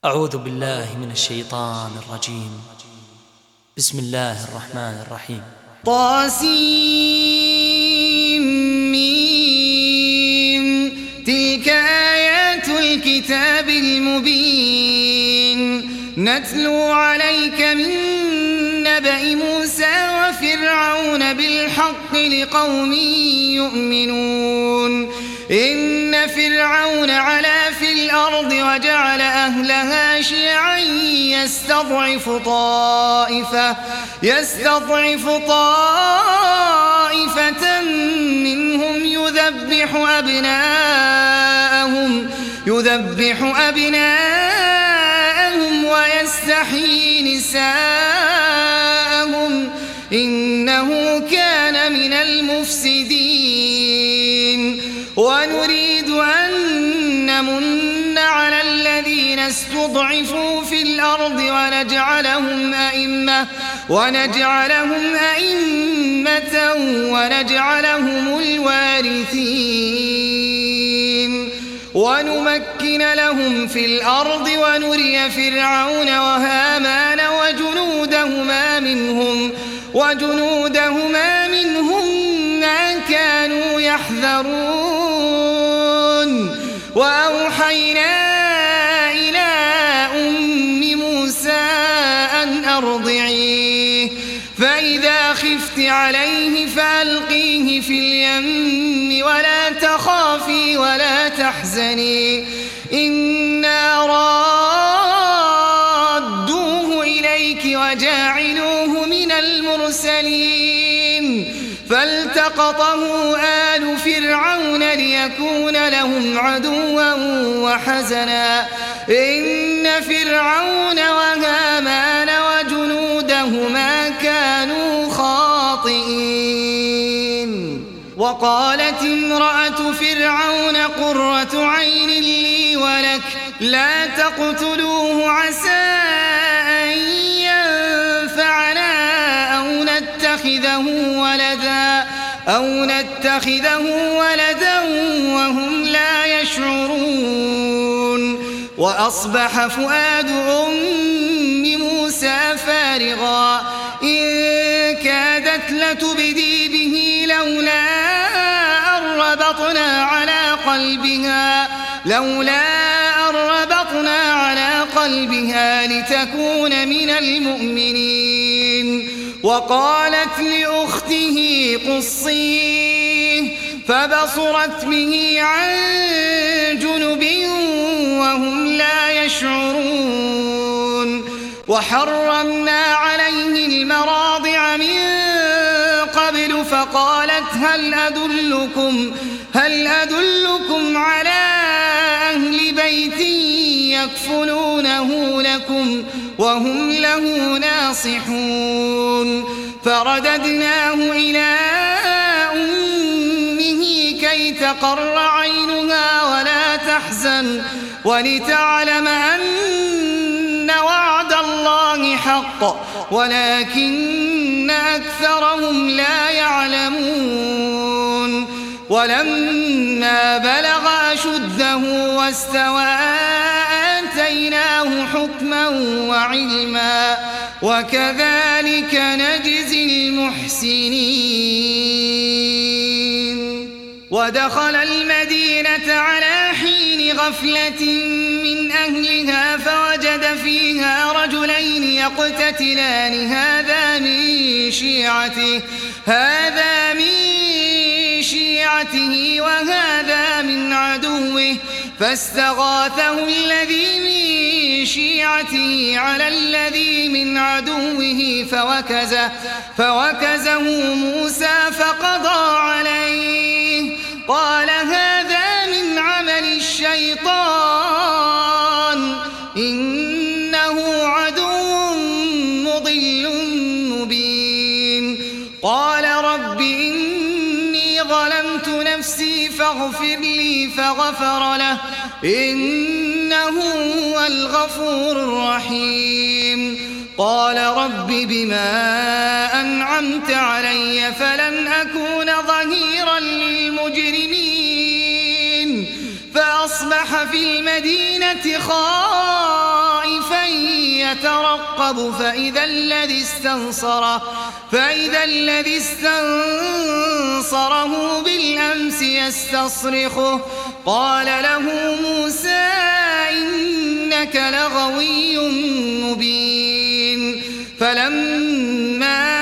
أعوذ بالله من الشيطان الرجيم. بسم الله الرحمن الرحيم. طاسيم تلك آيات الكتاب المبين نتلو عليك من نبأ موسى وفرعون بالحق لقوم يؤمنون إن فرعون علا في الأرض وجعل أهلها شيعا يستضعف طائفة منهم يذبح أبناءهم ويستحيي نساءهم إنه كان من المفسدين ونريد أن نمن على الذين استضعفوا في الأرض ونجعلهم أئمة ونجعلهم الوارثين ونمكن لهم في الأرض ونري فرعون وهامان وجنودهما منهم ما كانوا يحذرون وأوحينا إلى أم موسى أن أرضعيه فإذا خفت عليه فألقيه في اليم ولا تخافي ولا تحزني إنا رادوه إليك وجاعلوه من المرسلين فالتقطه آل فرعون ليكون لهم عدوا وحزنا إن فرعون وهامان وجنودهما كانوا خاطئين وقالت امرأة فرعون قرة عين لي ولك لا تقتلوه عسى أن ينفعنا أو نتخذه ولدا وهم لا يشعرون وأصبح فؤاد أم موسى فارغا إن كادت لتبدي به لولا أن ربطنا على قلبها لتكون من المؤمنين وقالت لأخته قصيه فبصرت به عن جنب وهم لا يشعرون وحرمنا عليه المراضع من قبل فقالت هل أدلكم على أهل بيت يكفلونه لكم وهم له ناصحون فرددناه إلى أمه كي تقر عينها ولا تحزن ولتعلم أن وعد الله حق ولكن أكثرهم لا يعلمون ولما بلغ أشده واستوى آتيناه حكما وعلما وكذلك نجزي المحسنين ودخل المدينة على حين غفلة من أهلها فوجد فيها رجلين يقتتلان هذا من شيعته وهذا من عدوه فاستغاثه الذي من شيعته على الذي من عدوه فوكزه موسى فقضى عليه قال هذا من عمل الشيطان إنه عدو مضل مبين قال رب إني ظلمت نفسي فاغفر لي فغفر له إنه هو الغفور الرحيم قال رب بما أنعمت علي فلن أكون ظهيرا للمجرمين فأصبح في المدينة خائفا يترقب فإذا الذي استنصره بالأمس يستصرخه قال له موسى إنك لغوي مبين فلما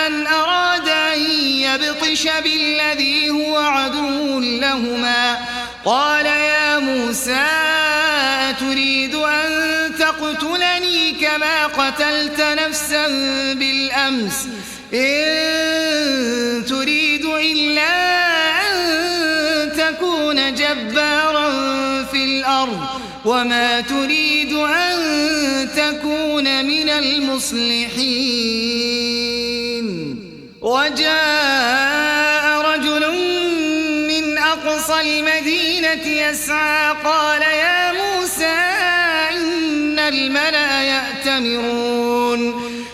أن أراد أن يبطش بالذي هو عدو لهما قال يا موسى أتريد أن تقتلني كما قتلت نفسا بالأمس إن تريد إلا أن تكون جبارا في الأرض وما تريد أن تكون من المصلحين وجاء رجل من أقصى المدينة يسعى قال يا موسى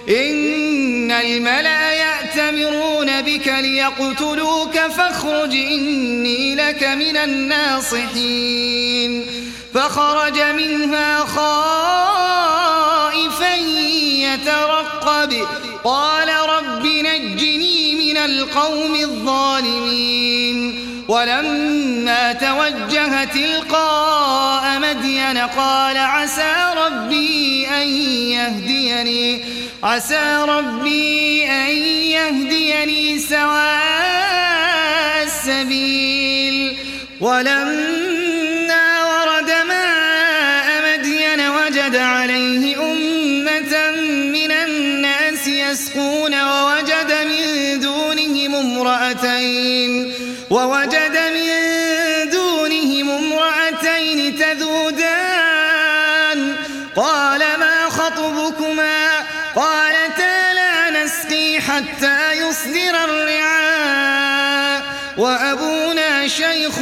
إن الملأ يأتمرون بك ليقتلوك فاخرج إني لك من الناصحين فخرج منها خائفا يترقب قال رب نجني من القوم الظالمين ولما توجه تلقاء مدين قال عسى ربي أن يهديني سواء السبيل ولما ورد ماء مدين وجد عليه أمة من الناس يسقون ووجد من دونهم امرأتين تذودان قال ما خطبكما قالتا لا نسقي حتى يصدر الرعاء وأبونا شيخ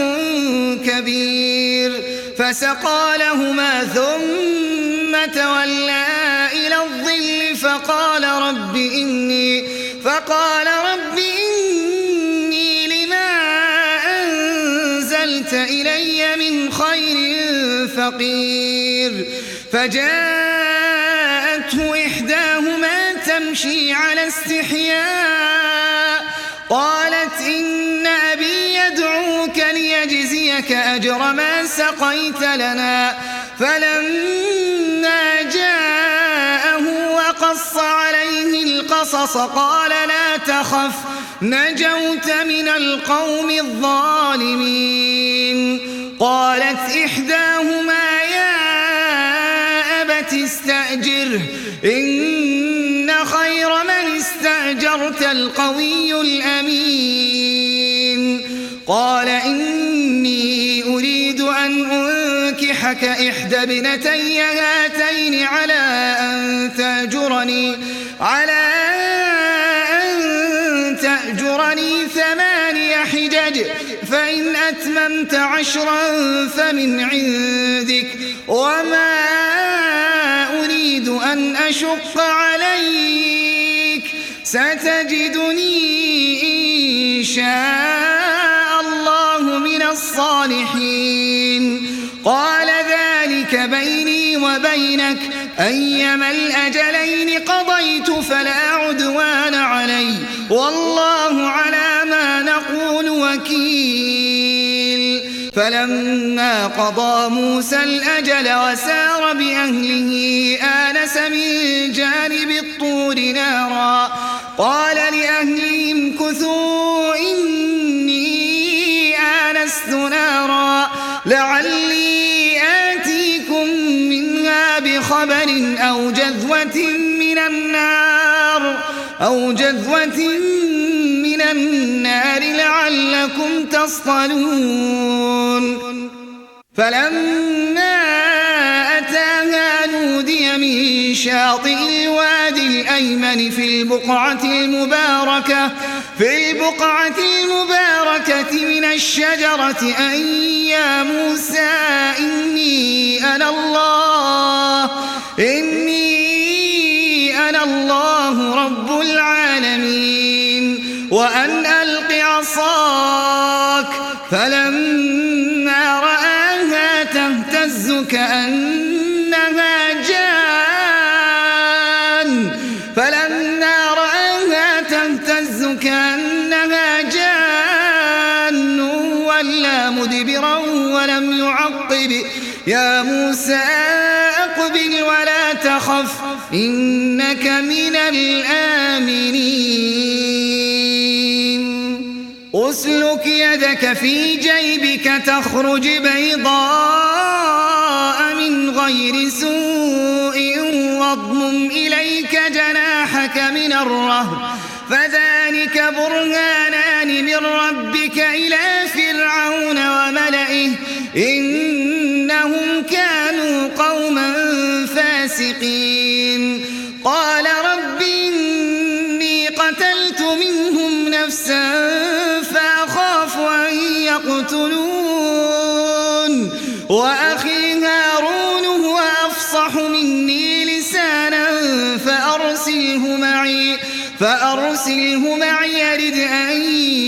كبير فسقى لهما ثم تولى إلى الظل فقال رب إني لما أنزلت إلي من خير فقير فجاءته إحداهما تمشي على استحياء قالت إن أبي يدعوك ليجزيك أجر ما سقيت لنا فلما جاءه وقص عليه القصص قال لا تخف نجوت من القوم الظالمين قالت إحداهما يا أبت استأجره إن خير من استأجرت القوي الأمين قال إني أريد أن أنكحك إحدى ابنتي هاتين على أن تأجرني 8 حجج فإن أتممت 10 فمن عندك وما أريد أن أشق عليك ستجدني إن شاء الله من الصالحين قال ذلك بيني وبينك أيما الأجلين قضيت فلا عدوان علي والله على ما نقول وكيل فلما قضى موسى الأجل وسار بأهله آنس من جانب الطور نارا قال لأهلهم كثوا إني آنست نارا لعلي آتيكم منها بخبر أو جذوة من النار لعلكم تصطلون فلما أتاها نودي من شاطئ الوادي الأيمن في البقعة المباركة من الشجرة أن يا موسى إني أنا الله رب العالمين وأن ألق عصاك فلما رآها تهتز كأنها جان يا موسى أقبل ولا تخف إنك من الآمنين أسلك يدك في جيبك تخرج بيضاء من غير سوء واضمم إليك جناحك من الرهب فذلك برهانان من ربك إلى فرعون وملئه إنهم كانوا قوما فاسقين قال رب إني قتلت منهم نفسا فأخاف أن يقتلون وأخي هارون هو أفصح مني لسانا فأرسله معي يرد أن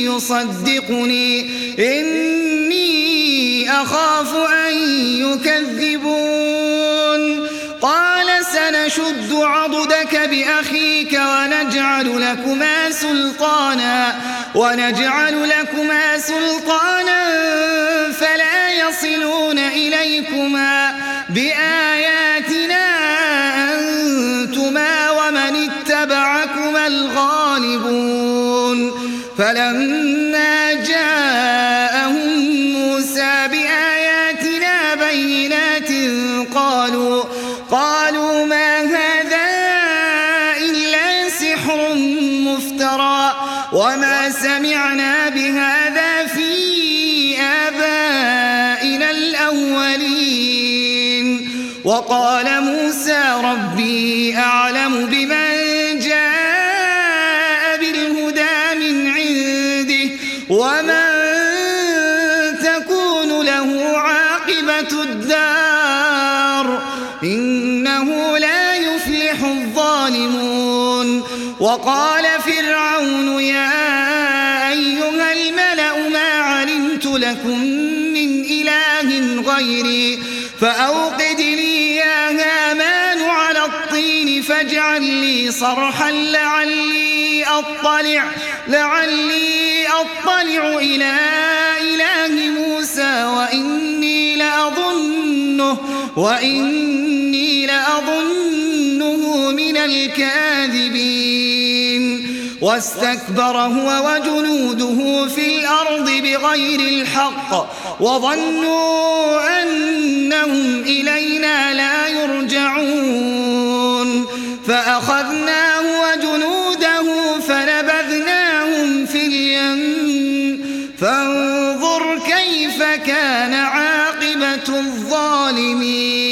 يصدقني إني أخاف أن يكذبون قال سنشد عضدك بأخيك ونجعل لكما سلطانا فلا يصلون إليكما بآياتنا أنتما ومن اتبعكما الغالبون فلما جاءهم موسى بآياتنا بينات قالوا ما هذا إلا سحر مفترى وما سمعنا بهذا في آبائنا الأولين وقال موسى ربي أعلم بمن جاء بالهدى من عنده ومن تكون له عاقبة الدار إنه لا يفلح الظالمون وقال فرعون يا أيها الملأ ما علمت لكم من إله غيري فأوقد لي يا هامان على الطين فاجعل لي صرحا لعلي أطلع إلى إله موسى وإني لأظنه من الكاذبين واستكبر هو وجنوده في الأرض بغير الحق وظنوا أنهم إلينا لا يرجعون فأخذناه وجنوده فنبذناهم في اليم فانظر كيف كان عاقبة الظالمين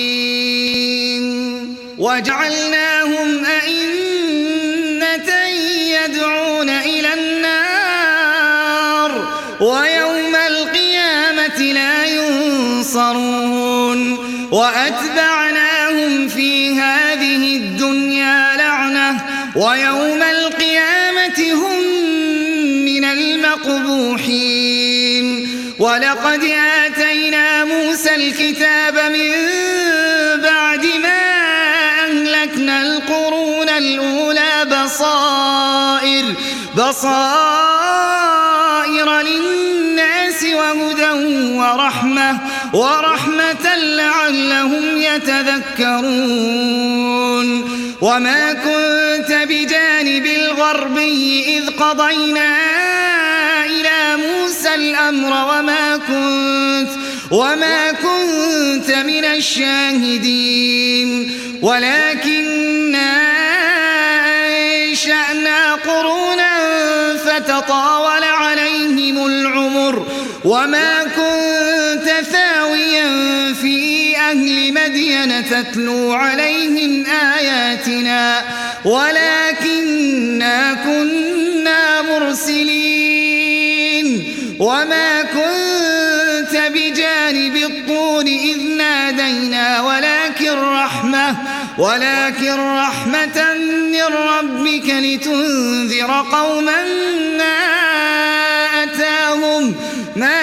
وجعلناهم أئمة يدعون إلى النار ويوم القيامة لا ينصرون وأتبعناهم في هذه الدنيا لعنة ويوم القيامة هم من المقبوحين ولقد آتينا موسى الكتاب من بعد ما أهلكنا القرون الأولى بصائر للناس وهدى ورحمة لعلهم يتذكرون وما كنت بجانب الغربي إذ قضينا إلى موسى الأمر وما كنت من الشاهدين ولكننا أنشأنا قرونا فتطاول عليهم العمر وما كنت ثاويا في أهل مدين تتلو عليهم آياتنا ولكننا كنا مرسلين وما كنت بجانب الطور إذ نادينا ولكن رحمة من ربك لتنذر قوما ما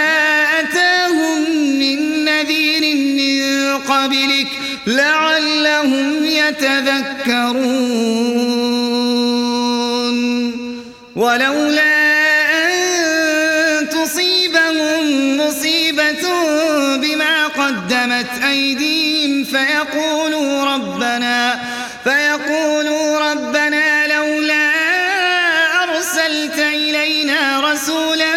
أتاهم من نذير من قبلك لعلهم يتذكرون ولولا أن تصيبهم مصيبة بما قدمت أيديهم فيقولوا ربنا لولا أرسلت إلينا رسولا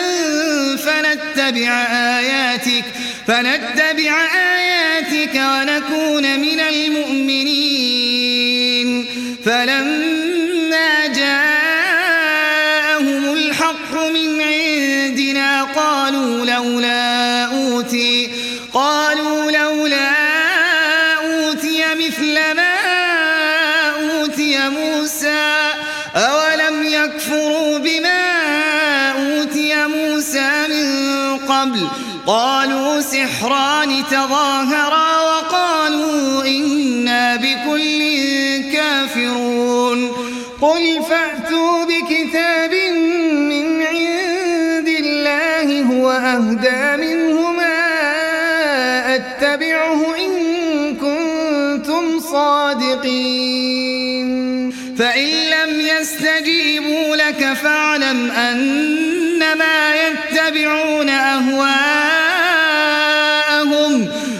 فنتبع آياتك ونكون من المؤمنين. فلما جاءهم الحق من عندنا قالوا لولا أوتي مثل ما أوتي موسى أولم يكفروا بما أوتي موسى من قبل قالوا سحران تظاهرا وقالوا إنا بكل كافرون. قل فأتوا بكتاب من عند الله هو أهدى منهما أتبعه إن كنتم صادقين. فإن لم يستجيبوا لك فاعلم أنما يتبعون أهواءهم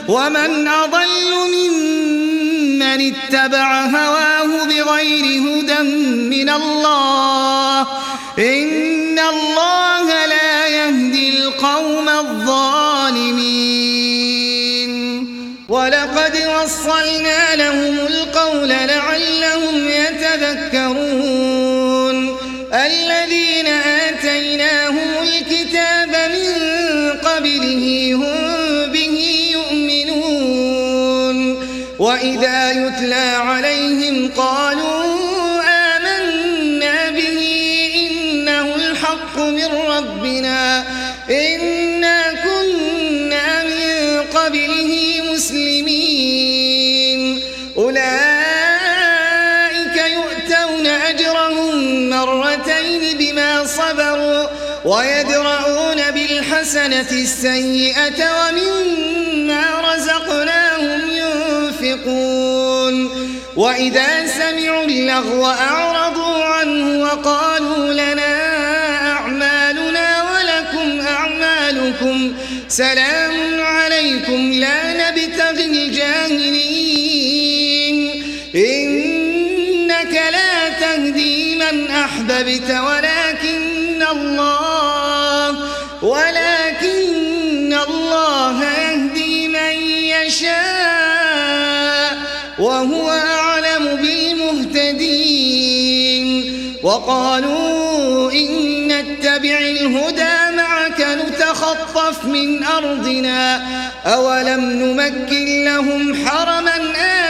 ومن أضل ممن اتبع هواه بغير هدى من الله إن الله لا يهدي القوم الظالمين. ولقد وصلنا لهم القول لعلهم يتذكرون. الذين آتيناهم الكتاب من قبله هم به يؤمنون وإذا يتلى عليهم قالوا آمنا به إنه الحق من ربنا إنا كنا من قبله مسلمين. أولئك يؤتون أجرهم مرتين بما صبروا ويدرؤون بالحسنة السيئة ومما رزقناهم ينفقون. وإذا سمعوا اللغو أعرضوا عنه وقالوا لنا أعمالنا ولكم أعمالكم سلام عليكم لا نبتغي الجاهلين إنك لا تهدي من أحببت ولكن الله يهدي من يشاء وهو أعلم بالمهتدين. وقالوا إن نتبع الهدى معك نتخطف من أرضنا أولم نمكن لهم حرما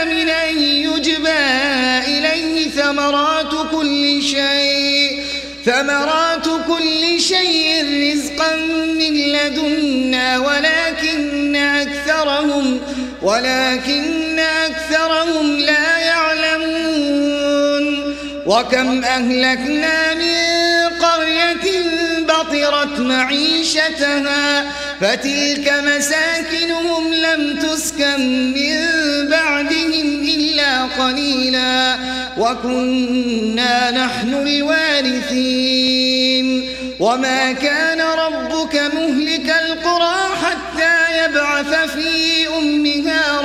آمنا يجبى إليه ثمرات كل شيء رزقا من لدنا ولكن أكثرهم لا يعلمون. وكم أهلكنا من قرية بطرت معيشتها فتلك مساكنهم لم تسكن من بعدهم إلا قليلا وكنا نحن الوارثين. وما كان ربك مهلك القرى حتى يبعث في أمها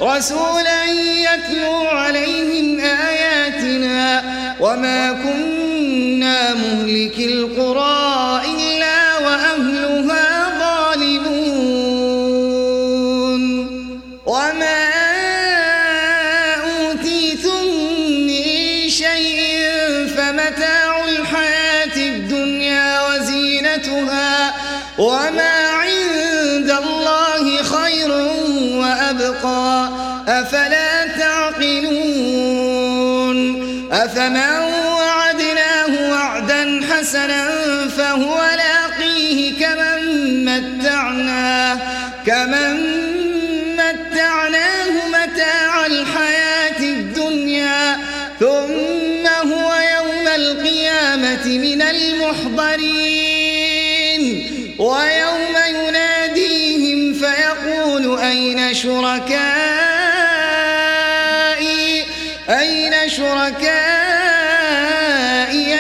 رسولا يتلو عليهم آياتنا وما كنا مهلك القرى إلا وأهلها ظالمون. وما أوتيتم من شيء فمتاع الحياة الدنيا وزينتها وما عند الله خير وأبقى أفلا تعقلون. أفمن وعدناه وعدا حسنا فهو لاقيه كمن متعناه متاع الحياة الدنيا ثم هو يوم القيامة من المحضرين. ويوم يناديهم فيقول أين شركائي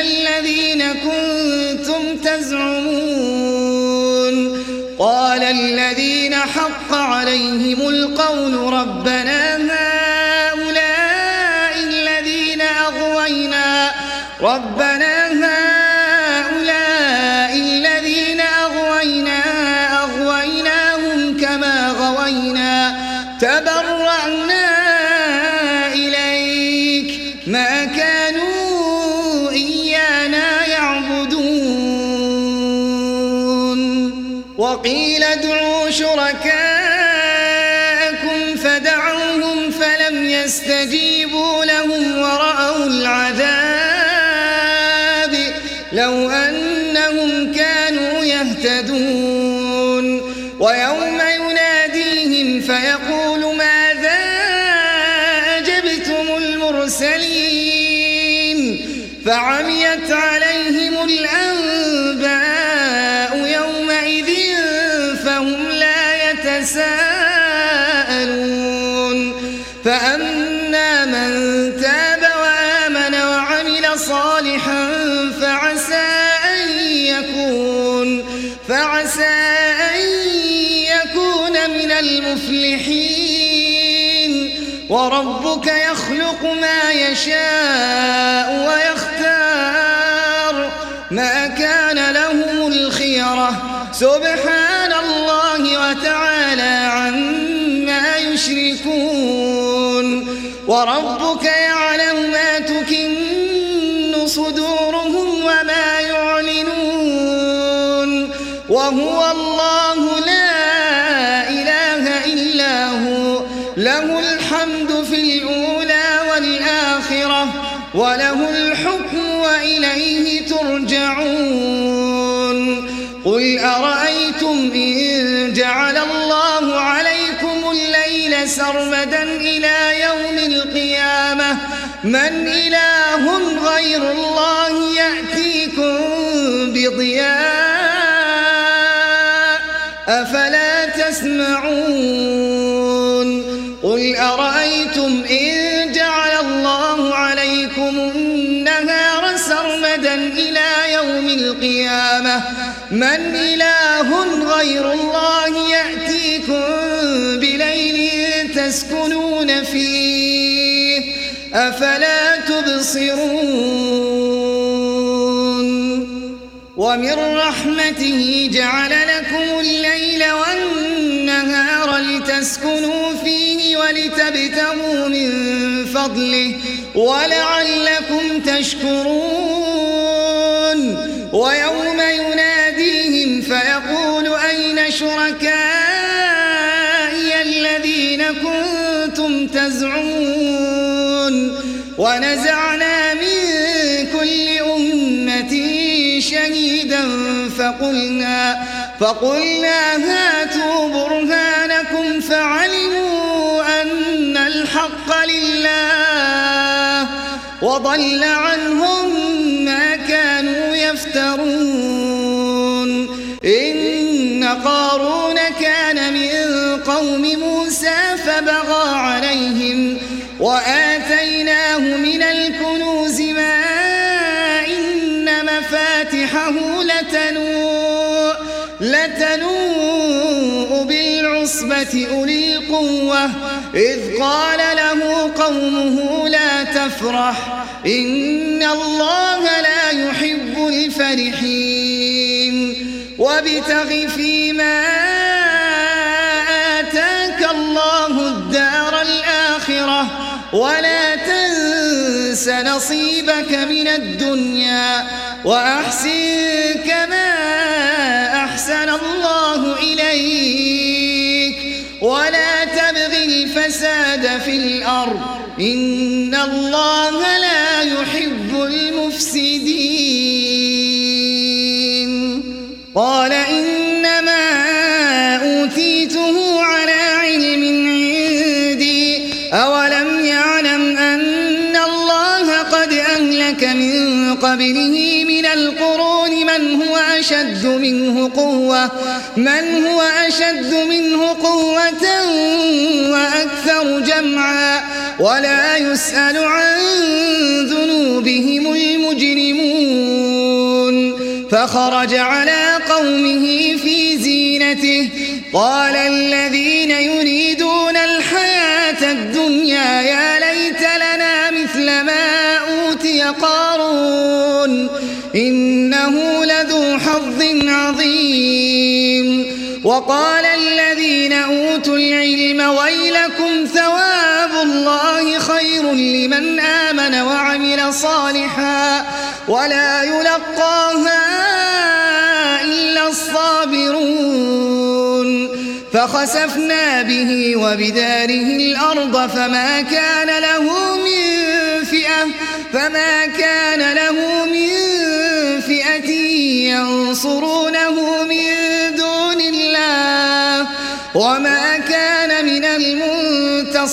الذين كنتم تزعمون. قال الذين حق عليهم القول ربنا ربنا هؤلاء الذين أغويناهم كما غوينا تبرأنا إليك ما كانوا إيانا يعبدون وقيل ادعوا شركاءكم فدعوهم فلم يستجيبوا لهم ورأوا العذاب لو أنهم كانوا يهتدون ويوم يناديهم فيقول ماذا أجبتم المرسلين فعميت عليهم الأنباء يومئذ فهم لا يتساءلون فأما من تاب وآمن وعمل صالحا فعسى أن يكون من المفلحين وربك يخلق ما يشاء ويختار ما كان لهم الخيرة سبحان الله وتعالى عما يشركون وربك يعلم ما تكن صدورهم وما يعلنون وهو الله لا إله إلا هو له الحمد في الأولى والآخرة وله الحكم وإليه ترجعون قل أرأيتم إن جعل الله عليكم الليل سرمدا إلى يوم القيامة من إله غير الله يأتيكم بضياء أفلا تسمعون قل أرأيتم إن جعل الله عليكم النهار سرمدا إلى يوم القيامة من إله غير الله يأتيكم بليل تسكنون فيه أفلا تبصرون ومن رحمته جعل لكم الليل والنهار لتسكنوا فيه ولتبتغوا من فضله ولعلكم تشكرون ويوم يناديهم فيقول أين شركائي الذين كنتم تزعمون ونزعنا من كل أمة شهيدا فقلنا هاتوا برهانكم فعلموا أن الحق لله وضل عنهم ما كانوا يفترون إن قارون كان من قوم موسى فبغى عليهم وآتيناه من الكنوز ما إن مفاتحه لتنوء بالعصبة أولي القوة إذ قال له قومه لا تفرح إن الله لا يحب الفرحين وابتغ فيما آتاك الله الدار الآخرة ولا تنس نصيبك من الدنيا وأحسن كما أحسن الله إليك ولا تبغ الفساد في الأرض إن الله لا يحب المفسدين قال إنما أوتيته على علم عندي أولم يعلم أن الله قد أهلك من قبله من القرون من هو أشد منه قوة وأكثر جمعا ولا يسأل عن ذنوبهم المجرمون فخرج على قومه في زينته قال الذين يريدون الحياة الدنيا يا ليت لنا مثل ما أوتي قارون إنه لذو حظ عظيم. وقال الذين أوتوا العلم ويلكم ثواب الله خير لمن آمن وعمل صالحا ولا يلقاها إلا الصابرون. فخسفنا به وبداره الأرض فما كان له من فئة ينصرونه من دون الله وما كان من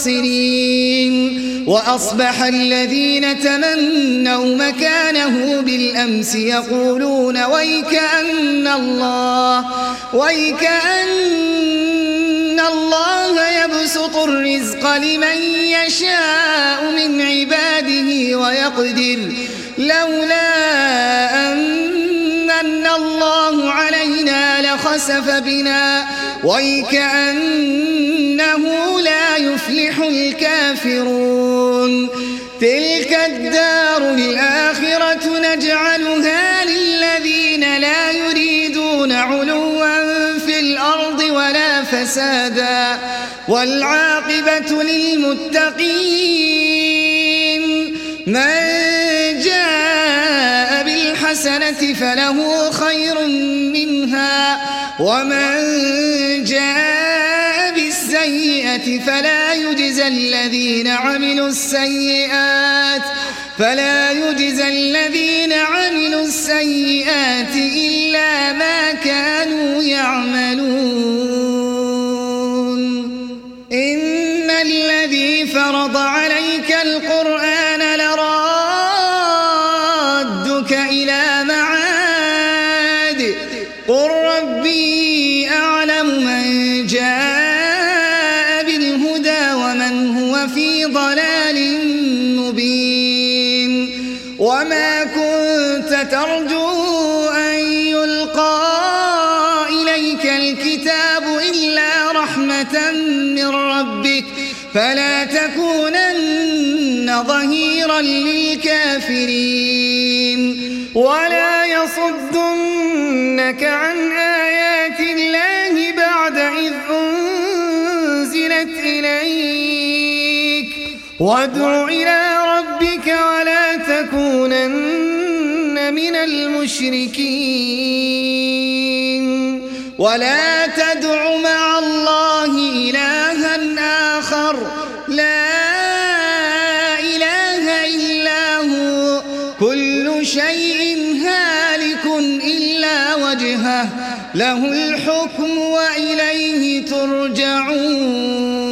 المنتصرين. وأصبح الذين تمنوا مكانه بالأمس يقولون ويكأن الله يبسط الرزق لمن يشاء من عباده ويقدر لولا أن الله علينا لخسف بنا ويكأنه لا يفلح الكافرون. تلك الدار الآخرة نجعلها للذين لا يريدون علوا في الأرض ولا فسادا والعاقبة للمتقين. من جاء بالحسنة فله خير منها ومن جاء بالسيئة فلا يجزى الذين عملوا السيئات إلا ما كانوا يعملون. إن الذي فرض عليك القرآن لرادك إلى معاد قل ربي أعلم من جاء بالهدى ومن هو في ضلال مبين. وما كنت ترجو أن يلقى إليك الكتاب إلا رحمة من ربك فلا تكونن ظهيرا للكافرين. ولا يصدنك عن آيات الله بعد إذ أنزلت إليك وادع إلى ربك ولا تكونن من المشركين. ولا تدع مع الله إلها آخر لا إله إلا هو كل شيء هالك إلا وجهه له الحكم وإليه ترجعون.